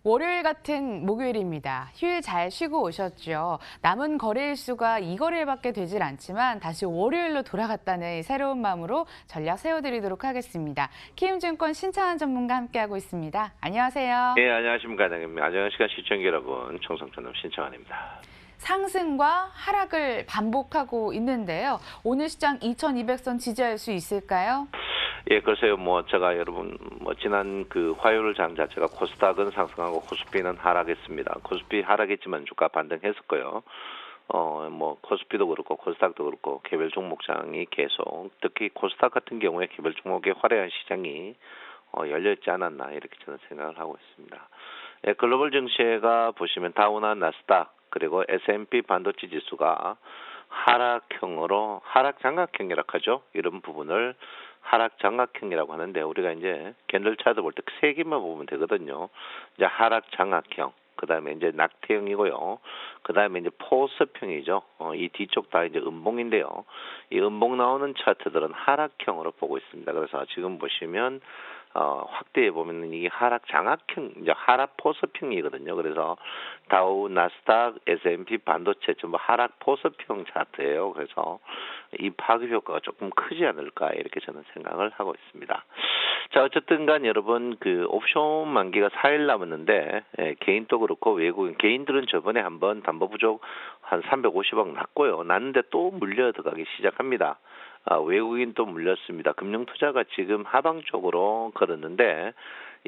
월요일 같은 목요일입니다. 휴일 잘 쉬고 오셨죠? 남은 거래일 수가 2거래일밖에 되질 않지만 다시 월요일로 돌아갔다는 새로운 마음으로 전략 세워드리도록 하겠습니다. 키움증권 신창환 전문가 함께하고 있습니다. 안녕하세요. 예, 안녕하십니까. 안녕하십니까. 시청자 여러분. 청성천업 신청환입니다. 상승과 하락을 반복하고 있는데요. 오늘 시장 2200선 지지할 수 있을까요? 예, 글쎄요. 제가 여러분, 지난 화요일 장 자체가 코스닥은 상승하고 코스피는 하락했습니다. 코스피 하락했지만 주가 반등했었고요. 코스피도 그렇고 코스닥도 그렇고 개별 종목장이 계속, 특히 코스닥 같은 경우에 개별 종목의 화려한 시장이 열려있지 않았나, 이렇게 저는 생각을 하고 있습니다. 예, 글로벌 증시가 보시면 다우나 나스닥, 그리고 S&P 반도체 지수가 하락형으로, 하락 장악형이라고 하죠. 이런 부분을 하락 장악형이라고 하는데, 우리가 이제 캔들 차트 볼 때 세 개만 보면 되거든요. 이제 하락 장악형, 그 다음에 이제 낙태형이고요. 그 다음에 이제 포스평이죠. 이 뒤쪽 다 이제 음봉인데요. 이 음봉 나오는 차트들은 하락형으로 보고 있습니다. 그래서 지금 보시면 확대해 보면은 이게 하락 장악형, 이제 하락 포스평이거든요. 그래서 다우, 나스닥, S&P 반도체 전부 하락 포스평 차트예요. 그래서 이 파급 효과가 조금 크지 않을까, 이렇게 저는 생각을 하고 있습니다. 자, 어쨌든 간 여러분, 옵션 만기가 4일 남았는데, 개인도 그렇고 외국인, 개인들은 저번에 한번 담보 부족 한 350억 났고요. 났는데 또 물려 들어가기 시작합니다. 외국인 또 물렸습니다. 금융투자가 지금 하방 쪽으로 걸었는데,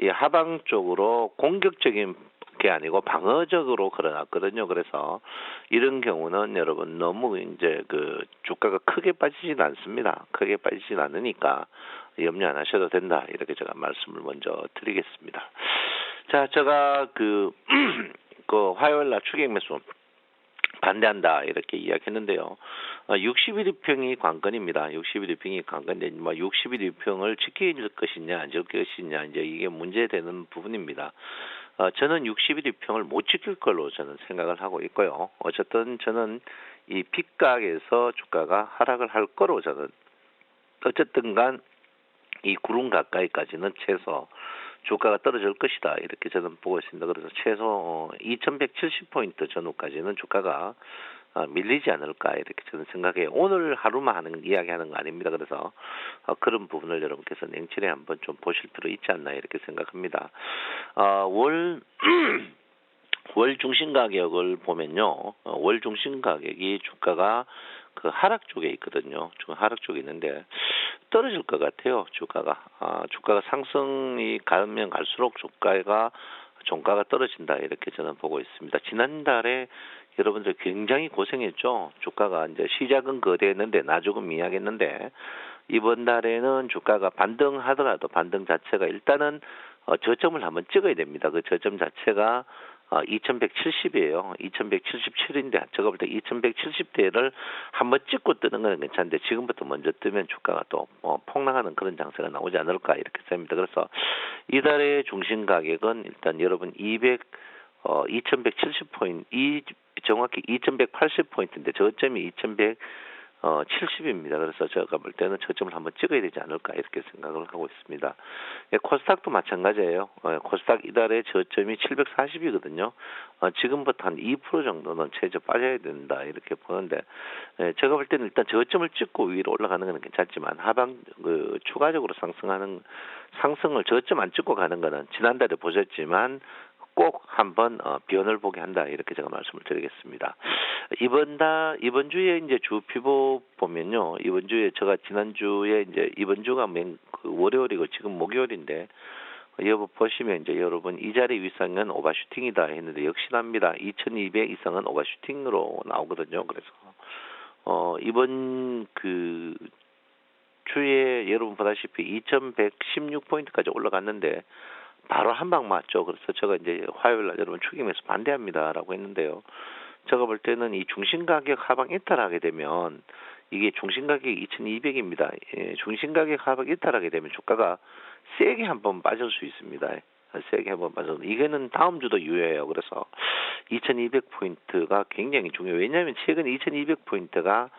이 하방 쪽으로 공격적인 게 아니고 방어적으로 걸어놨거든요. 그래서 이런 경우는 여러분 너무 이제 주가가 크게 빠지진 않습니다. 크게 빠지진 않으니까 염려 안 하셔도 된다, 이렇게 제가 말씀을 먼저 드리겠습니다. 자, 제가 화요일 날 추격 매수 반대한다, 이렇게 이야기했는데요. 61일평이 관건입니다. 61일평이 관건인데, 61일평을 지킬 것이냐 안 지킬 것이냐, 이제 이게 문제되는 부분입니다. 저는 61일평을 못 지킬 걸로 저는 생각을 하고 있고요. 어쨌든 저는 이 빗각에서 주가가 하락을 할 거로, 저는 어쨌든 간 이 구름 가까이까지는 최소 주가가 떨어질 것이다, 이렇게 저는 보고 있습니다. 그래서 최소 2170포인트 전후까지는 주가가 밀리지 않을까, 이렇게 저는 생각해요. 오늘 하루만 이야기하는 거 아닙니다. 그래서 그런 부분을 여러분께서 냉철히 한번 좀 보실 필요 있지 않나, 이렇게 생각합니다. 월 중심 가격을 보면요, 월 중심 가격이 주가가 하락 쪽에 있거든요. 지금 하락 쪽에 있는데 떨어질 것 같아요. 주가가 상승이 가면 갈수록 종가가 떨어진다, 이렇게 저는 보고 있습니다. 지난달에 여러분들 굉장히 고생했죠. 주가가 이제 시작은 거대했는데 나중은 미약했는데, 이번 달에는 주가가 반등하더라도 반등 자체가 일단은 저점을 한번 찍어야 됩니다. 그 저점 자체가 2170이에요. 2177인데 제가 볼 때 2170대를 한번 찍고 뜨는 건 괜찮은데, 지금부터 먼저 뜨면 주가가 또 폭락하는 그런 장세가 나오지 않을까, 이렇게 생각합니다. 그래서 이달의 중심 가격은 일단 여러분 2170포인트, 정확히 2180포인트인데 저점이 2170입니다. 그래서 제가 볼 때는 저점을 한번 찍어야 되지 않을까, 이렇게 생각을 하고 있습니다. 예, 코스닥도 마찬가지예요. 코스닥 이달의 저점이 740이거든요. 지금부터 한 2% 정도는 최저 빠져야 된다, 이렇게 보는데, 제가 볼 때는 일단 저점을 찍고 위로 올라가는 건 괜찮지만, 하방 추가적으로 상승을 저점 안 찍고 가는 거는 지난달에 보셨지만 꼭 한번 변을 보게 한다, 이렇게 제가 말씀을 드리겠습니다. 이번 주에 이제 주 피보 보면요, 이번 주에 제가 지난주에 이제 이번 주가 월요일이고 지금 목요일인데, 여보 보시면 이제 여러분 이 자리 위상은 오버슈팅이다 했는데 역시납니다. 2200 이상은 오버슈팅으로 나오거든요. 그래서 이번 주에 여러분 보다시피 2116포인트까지 올라갔는데 바로 한 방 맞죠. 그래서 제가 이제 화요일 날 여러분 추김에서 반대합니다라고 했는데요. 제가 볼 때는 이 중심 가격 하방 이탈하게 되면, 이게 중심 가격이 2200입니다. 예, 중심 가격 하방 이탈하게 되면 주가가 세게 한번 빠질 수 있습니다. 세게 한번 빠져서 이거는 다음 주도 유효해요. 그래서 2200포인트가 굉장히 중요해요. 왜냐하면 최근 2200포인트가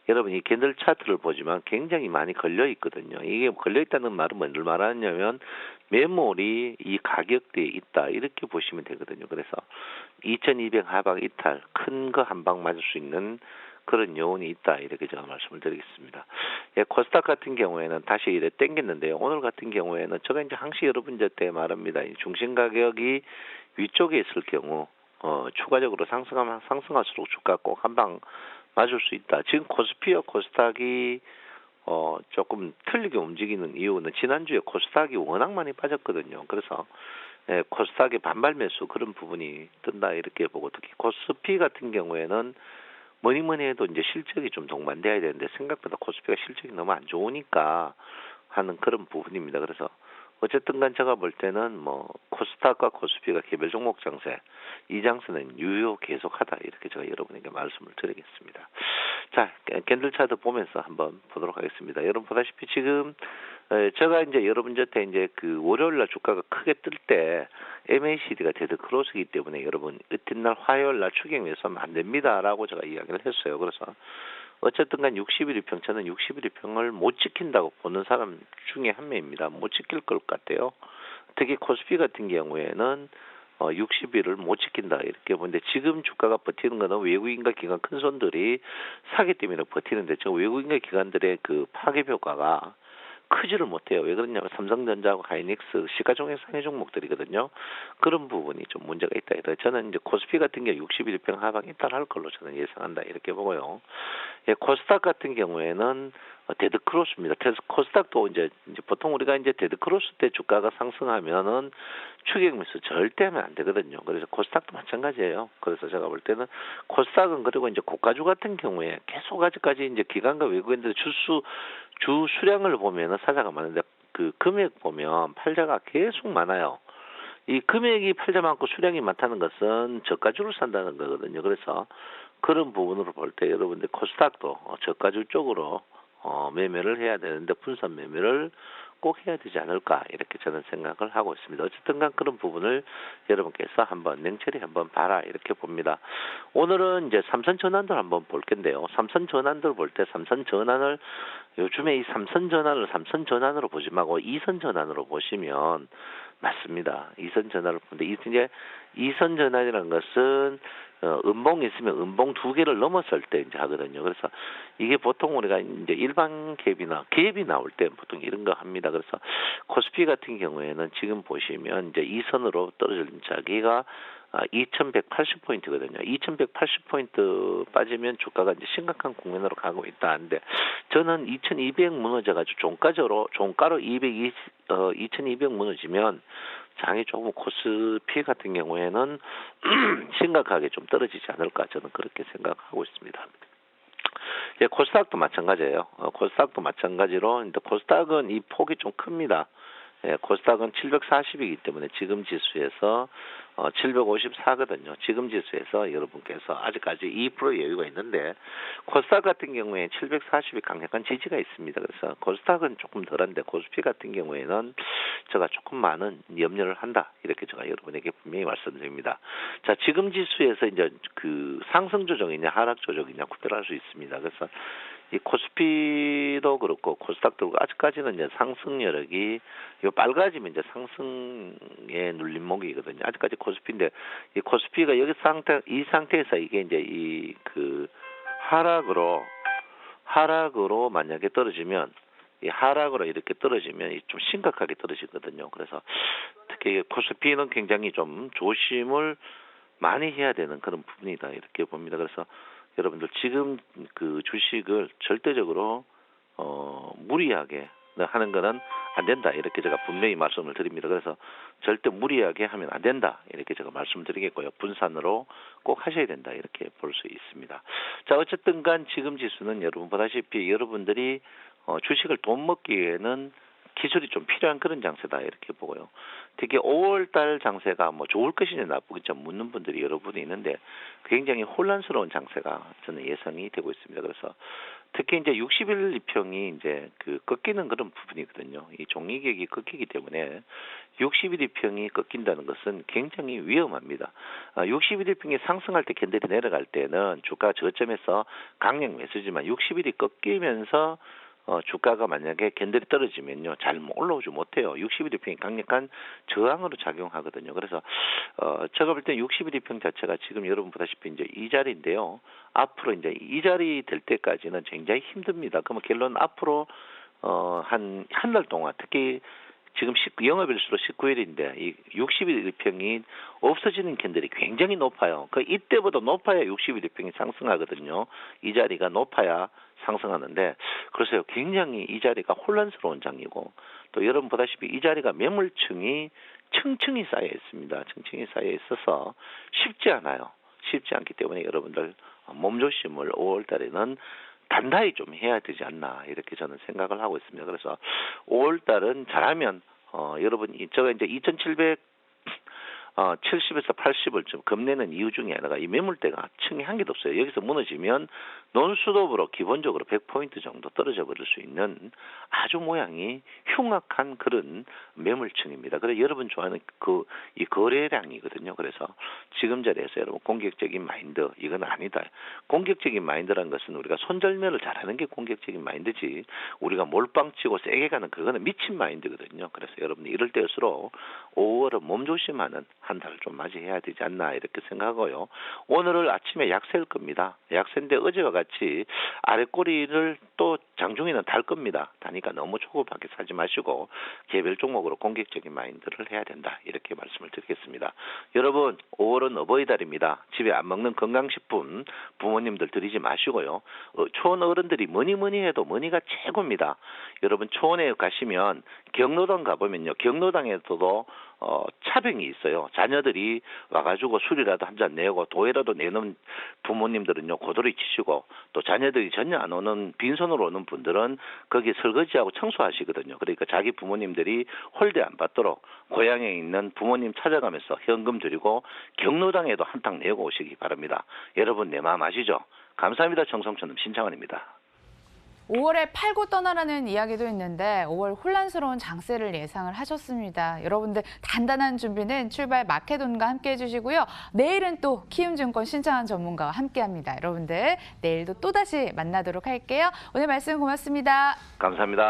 여러분 이 캔들 차트를 보지만 굉장히 많이 걸려 있거든요. 이게 걸려 있다는 말은 뭔를 말하냐면 매몰이 이 가격대에 있다 이렇게 보시면 되거든요. 그래서 2200 하방 이탈 큰 거 한 방 맞을 수 있는 그런 요인이 있다 이렇게 제가 말씀을 드리겠습니다. 예, 코스닥 같은 경우에는 다시 이래 땡겼는데요. 오늘 같은 경우에는 제가 이제 항시 여러분한테 말합니다. 이 중심 가격이 위쪽에 있을 경우 추가적으로 상승하면 상승할수록 주가 꼭 한 방 맞을 수 있다. 지금 코스피와 코스닥이 조금 틀리게 움직이는 이유는 지난주에 코스닥이 워낙 많이 빠졌거든요. 그래서 예, 코스닥의 반발 매수 그런 부분이 뜬다 이렇게 보고 특히 코스피 같은 경우에는 뭐니 해도 이제 실적이 좀 동반돼야 되는데 생각보다 코스피가 실적이 너무 안 좋으니까 하는 그런 부분입니다. 그래서 어쨌든 간 제가 볼 때는 뭐 코스닥과 코스피가 개별 종목 장세 이 장세는 유효 계속하다 이렇게 제가 여러분에게 말씀을 드리겠습니다. 자, 캔들 차트 보면서 한번 보도록 하겠습니다. 여러분 보다시피 지금 제가 이제 여러분한테 이제 그 월요일 날 주가가 크게 뜰 때 MACD가 데드 크로스이기 때문에 여러분 이튿날 화요일 날 추경 위해서는 안 됩니다라고 제가 이야기를 했어요. 그래서 어쨌든 간 60일 이평 저는 60일 이평을 못 지킨다고 보는 사람 중에 한 명입니다. 못 지킬 것 같아요. 특히 코스피 같은 경우에는 60일을 못 지킨다 이렇게 보는데 지금 주가가 버티는 거는 외국인과 기관 큰 손들이 사기 때문에 버티는데 저 외국인과 기관들의 그 파괴 효과가 크지를 못해요. 왜 그러냐면 삼성전자하고 하이닉스 시가총액 상위 종목들이거든요. 그런 부분이 좀 문제가 있다. 그래서 저는 이제 코스피 같은 경우 60일 평 하방에 따라할 걸로 저는 예상한다 이렇게 보고요. 예, 코스닥 같은 경우에는 데드 크로스입니다. 코스닥도 이제 보통 우리가 이제 데드 크로스 때 주가가 상승하면은 추격 매수 절대 하면 안 되거든요. 그래서 코스닥도 마찬가지예요. 그래서 제가 볼 때는 코스닥은 그리고 이제 고가주 같은 경우에 계속 아직까지 이제 기관과 외국인들의 주 수량을 보면은 사자가 많은데 그 금액 보면 팔자가 계속 많아요. 이 금액이 팔자 많고 수량이 많다는 것은 저가주를 산다는 거거든요. 그래서 그런 부분으로 볼 때 여러분들 코스닥도 저가주 쪽으로 매매를 해야 되는데 분산 매매를 꼭 해야 되지 않을까 이렇게 저는 생각을 하고 있습니다. 어쨌든 간 그런 부분을 여러분께서 한번 냉철히 한번 봐라 이렇게 봅니다. 오늘은 이제 삼선 전환들 한번 볼 건데요. 삼선 전환들 볼 때 삼선 전환을 요즘에 이 삼선 전환을 삼선 전환으로 보지 말고 이선 전환으로 보시면 맞습니다. 이선 전환을 보는데 이제 이선 전환이라는 것은 음봉이 있으면 음봉 두 개를 넘었을 때 이제 하거든요. 그래서 이게 보통 우리가 이제 일반 갭이 나올 때 보통 이런 거 합니다. 그래서 코스피 같은 경우에는 지금 보시면 이제 이 선으로 떨어진 자기가 2180포인트거든요. 2180포인트 빠지면 주가가 이제 심각한 국면으로 가고 있다. 근데 저는 2200 무너져가지고 종가로 2200 무너지면 장이 조금 코스피 같은 경우에는 심각하게 좀 떨어지지 않을까 저는 그렇게 생각하고 있습니다. 예, 코스닥도 마찬가지예요. 코스닥도 마찬가지로 근데 코스닥은 이 폭이 좀 큽니다. 예, 코스닥은 740이기 때문에 지금 지수에서 754거든요. 지금 지수에서 여러분께서 아직까지 2% 여유가 있는데 코스닥 같은 경우에 740이 강력한 지지가 있습니다. 그래서 코스닥은 조금 덜한데 코스피 같은 경우에는 제가 조금 많은 염려를 한다. 이렇게 제가 여러분에게 분명히 말씀드립니다. 자, 지금 지수에서 이제 그 상승 조정이냐 하락 조정이냐 구별할 수 있습니다. 그래서 이 코스피도 그렇고 코스닥도 그렇고 아직까지는 이제 상승 여력이 요 빨가지면 이제 상승의 눌림목이거든요. 아직까지 코스피인데 이 코스피가 이 상태에서 이게 이제 이 그 하락으로 만약에 떨어지면 이 하락으로 이렇게 떨어지면 좀 심각하게 떨어지거든요. 그래서 특히 코스피는 굉장히 좀 조심을 많이 해야 되는 그런 부분이다 이렇게 봅니다. 그래서 여러분들 지금 그 주식을 절대적으로 무리하게 하는 거는 안 된다 이렇게 제가 분명히 말씀을 드립니다. 그래서 절대 무리하게 하면 안 된다 이렇게 제가 말씀드리겠고요. 분산으로 꼭 하셔야 된다 이렇게 볼 수 있습니다. 자, 어쨌든 간 지금 지수는 여러분 보다시피 여러분들이 주식을 돈 먹기에는 기술이 좀 필요한 그런 장세다 이렇게 보고요. 특히 5월달 장세가 뭐 좋을 것이냐 나쁘겠냐 묻는 분들이 여러분이 있는데 굉장히 혼란스러운 장세가 저는 예상이 되고 있습니다. 그래서 특히 이제 60일 입형이 이제 그 꺾이는 그런 부분이거든요. 이 종이격이 꺾이기 때문에 60일 입형이 꺾인다는 것은 굉장히 위험합니다. 60일 입형이 상승할 때 캔들이 내려갈 때는 주가 저점에서 강력 매수지만 60일이 꺾이면서 주가가 만약에 캔들이 떨어지면요, 잘 올라오지 못해요. 60일 입형이 강력한 저항으로 작용하거든요. 그래서 제가 볼 때 60일 입형 자체가 지금 여러분 보다시피 이제 이 자리인데요. 앞으로 이제 이 자리 될 때까지는 굉장히 힘듭니다. 그러면 결론 앞으로 한 달 동안 특히 지금 영업일수로 19일인데 이 60일 일평이 없어지는 캔들이 굉장히 높아요. 그 이때보다 높아야 60일 일평이 상승하거든요. 이 자리가 높아야 상승하는데 그래서 굉장히 이 자리가 혼란스러운 장이고 또 여러분 보다시피 이 자리가 매물층이 층층이 쌓여 있습니다. 층층이 쌓여 있어서 쉽지 않아요. 쉽지 않기 때문에 여러분들 몸조심을 5월 달에는 단단히 좀 해야 되지 않나 이렇게 저는 생각을 하고 있습니다. 그래서 5월 달은 잘하면 여러분 제가 이제 2,770에서 80을 좀 겁내는 이유 중에 하나가 이 매물대가 층이 한 개도 없어요. 여기서 무너지면 논스톱으로 기본적으로 100포인트 정도 떨어져 버릴 수 있는 아주 모양이 흉악한 그런 매물층입니다. 그래서 여러분 좋아하는 이 거래량이거든요. 그래서 지금 자리에서 여러분 공격적인 마인드 이건 아니다. 공격적인 마인드라는 것은 우리가 손절매를 잘하는 게 공격적인 마인드지 우리가 몰빵치고 세게 가는 그거는 미친 마인드거든요. 그래서 여러분이 이럴 때일수록 5월은 몸조심하는 한 달을 좀 맞이해야 되지 않나 이렇게 생각하고요. 오늘을 아침에 약세일 겁니다. 약세인데 어제와 같이 아랫꼬리를 또 장중에는 달 겁니다. 다니까 너무 초급하게 사지 마시고 개별 종목으로 공격적인 마인드를 해야 된다. 이렇게 말씀을 드리겠습니다. 여러분 5월은 어버이달입니다. 집에 안 먹는 건강식품 부모님들 드리지 마시고요. 초원 어른들이 뭐니 해도 뭐니가 최고입니다. 여러분 초원에 가시면 경로당 가보면요. 경로당에서도 차병이 있어요. 자녀들이 와가지고 술이라도 한 잔 내고 도에라도 내는 부모님들은요 고도리 치시고 또 자녀들이 전혀 안 오는 빈손으로 오는 분들은 거기 설거지하고 청소하시거든요. 그러니까 자기 부모님들이 홀대 안 받도록 고향에 있는 부모님 찾아가면서 현금 드리고 경로당에도 한탕 내고 오시기 바랍니다. 여러분 내 마음 아시죠? 감사합니다. 정성천음 신창원입니다. 5월에 팔고 떠나라는 이야기도 있는데 5월 혼란스러운 장세를 예상을 하셨습니다. 여러분들 단단한 준비는 출발 마케돈과 함께 해주시고요. 내일은 또 키움증권 신창원 전문가와 함께합니다. 여러분들 내일도 또다시 만나도록 할게요. 오늘 말씀 고맙습니다. 감사합니다.